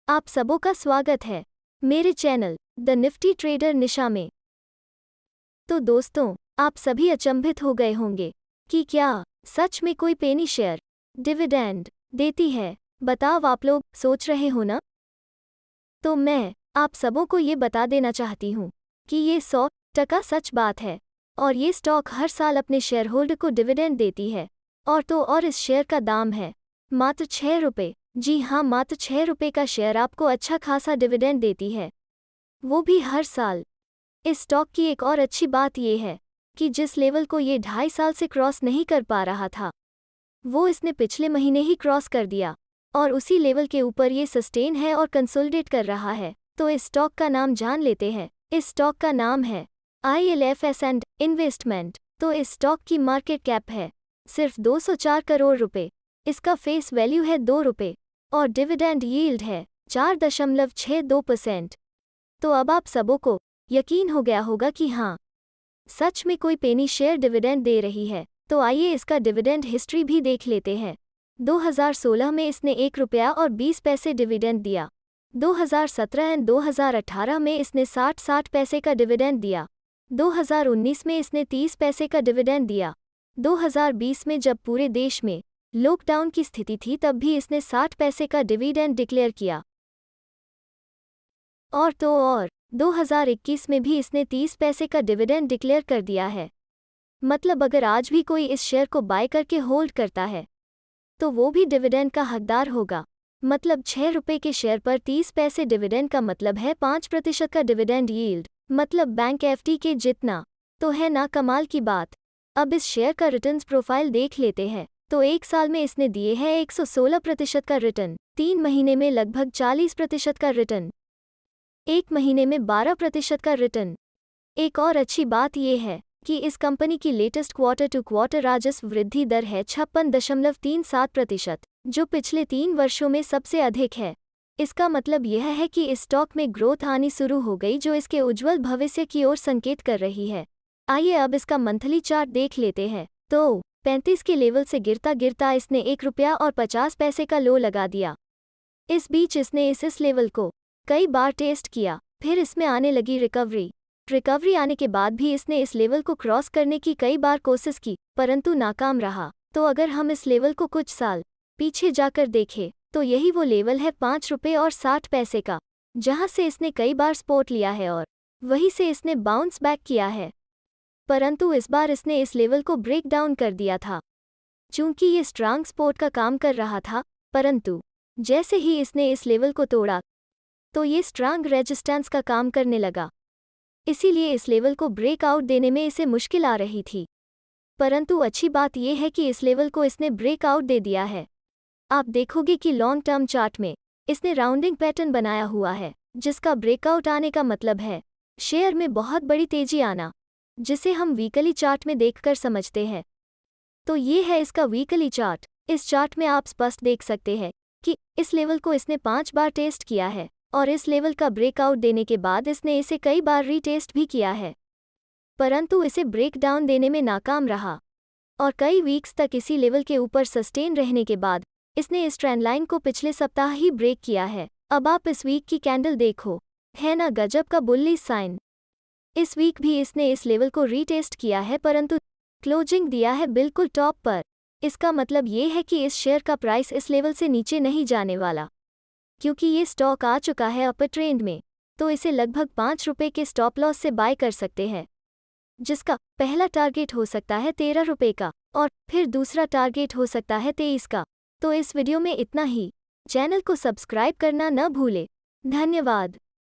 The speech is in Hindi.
आप सबों का स्वागत है मेरे चैनल द निफ्टी ट्रेडर निशा में। तो दोस्तों, आप सभी अचंभित हो गए होंगे कि क्या सच में कोई पेनी शेयर डिविडेंड देती है। बताओ, आप लोग सोच रहे हो ना? तो मैं आप सबों को ये बता देना चाहती हूँ कि ये 100% सच बात है और ये स्टॉक हर साल अपने शेयर होल्डर को डिविडेंड देती है। और इस शेयर का दाम है मात्र 6 रुपये। जी हाँ, मात्र 6 रुपये का शेयर आपको अच्छा खासा डिविडेंड देती है, वो भी हर साल। इस स्टॉक की एक और अच्छी बात ये है कि जिस लेवल को ये 2.5 साल से क्रॉस नहीं कर पा रहा था, वो इसने पिछले महीने ही क्रॉस कर दिया और उसी लेवल के ऊपर ये सस्टेन है और कंसोलिडेट कर रहा है। तो इस स्टॉक का नाम जान लेते हैं। इस स्टॉक का नाम है ILFS एंड इन्वेस्टमेंट। तो इस स्टॉक की मार्केट कैप है सिर्फ 204 करोड़ रुपए। इसका फेस वैल्यू है 2 रुपये और डिविडेंड यील्ड है 4.62%। तो अब आप सबों को यकीन हो गया होगा कि हाँ, सच में कोई पेनी शेयर डिविडेंड दे रही है। तो आइए इसका डिविडेंड हिस्ट्री भी देख लेते हैं। 2016 में इसने 1 रुपया और 20 पैसे डिविडेंड दिया। 2017 एंड 2018 में इसने 60 पैसे का डिविडेंड दिया। 2019 में इसने 30 पैसे का डिविडेंड दिया। 2020 में जब पूरे देश में लॉकडाउन की स्थिति थी, तब भी इसने 60 पैसे का डिविडेंड डिक्लेयर किया। और 2021 में भी इसने 30 पैसे का डिविडेंड डिक्लेयर कर दिया है। मतलब अगर आज भी कोई इस शेयर को बाय करके होल्ड करता है तो वो भी डिविडेंड का हकदार होगा। मतलब 6 रुपये के शेयर पर 30 पैसे डिविडेंड का मतलब है 5% का डिविडेंड यील्ड, मतलब बैंक FD के जितना। तो है ना कमाल की बात। अब इस शेयर का रिटर्न्स प्रोफाइल देख लेते हैं। तो एक साल में इसने दिए हैं 116% का रिटर्न, 3 महीने में लगभग 40% का रिटर्न, 1 महीने में 12% का रिटर्न। एक और अच्छी बात यह है कि इस कंपनी की लेटेस्ट क्वार्टर टू क्वार्टर राजस्व वृद्धि दर है 56.37%, जो पिछले 3 वर्षों में सबसे अधिक है। इसका मतलब यह है कि इस स्टॉक में ग्रोथ आनी शुरू हो गई, जो इसके उज्जवल भविष्य की ओर संकेत कर रही है। आइए अब इसका मंथली चार्ट देख लेते हैं। तो 35 के लेवल से गिरता गिरता इसने 1 रुपया और 50 पैसे का लो लगा दिया। इस बीच इसने इस लेवल को कई बार टेस्ट किया, फिर इसमें आने लगी रिकवरी आने के बाद भी इसने इस लेवल को क्रॉस करने की कई बार कोशिश की, परंतु नाकाम रहा। तो अगर हम इस लेवल को कुछ साल पीछे जाकर देखें तो यही वो लेवल है 5 रुपये और 60 पैसे का, जहां से इसने कई बार सपोर्ट लिया है और वहीं से इसने बाउंस बैक किया है। परंतु इस बार इसने इस लेवल को ब्रेक डाउन कर दिया था, चूंकि ये स्ट्रांग सपोर्ट का काम कर रहा था। परंतु जैसे ही इसने इस लेवल को तोड़ा तो ये स्ट्रांग रेजिस्टेंस का काम करने लगा, इसीलिए इस लेवल को ब्रेकआउट देने में इसे मुश्किल आ रही थी। परंतु अच्छी बात यह है कि इस लेवल को इसने ब्रेकआउट दे दिया है। आप देखोगे कि लॉन्ग टर्म चार्ट में इसने राउंडिंग पैटर्न बनाया हुआ है, जिसका ब्रेकआउट आने का मतलब है शेयर में बहुत बड़ी तेजी आना, जिसे हम वीकली चार्ट में देखकर समझते हैं। तो ये है इसका वीकली चार्ट। इस चार्ट में आप स्पष्ट देख सकते हैं कि इस लेवल को इसने 5 बार टेस्ट किया है और इस लेवल का ब्रेकआउट देने के बाद इसने इसे कई बार रीटेस्ट भी किया है, परंतु इसे ब्रेक डाउन देने में नाकाम रहा और कई वीक्स तक इसी लेवल के ऊपर सस्टेन रहने के बाद इसने इस ट्रेंड लाइन को पिछले सप्ताह ही ब्रेक किया है। अब आप इस वीक की कैंडल देखो, है ना गजब का बुलिश साइन। इस वीक भी इसने इस लेवल को रीटेस्ट किया है, परंतु क्लोजिंग दिया है बिल्कुल टॉप पर। इसका मतलब ये है कि इस शेयर का प्राइस इस लेवल से नीचे नहीं जाने वाला, क्योंकि ये स्टॉक आ चुका है अपर ट्रेंड में। तो इसे लगभग 5 रुपये के स्टॉप लॉस से बाय कर सकते हैं, जिसका पहला टारगेट हो सकता है 13 रुपये का और फिर दूसरा टारगेट हो सकता है 23 का। तो इस वीडियो में इतना ही। चैनल को सब्सक्राइब करना न भूले। धन्यवाद।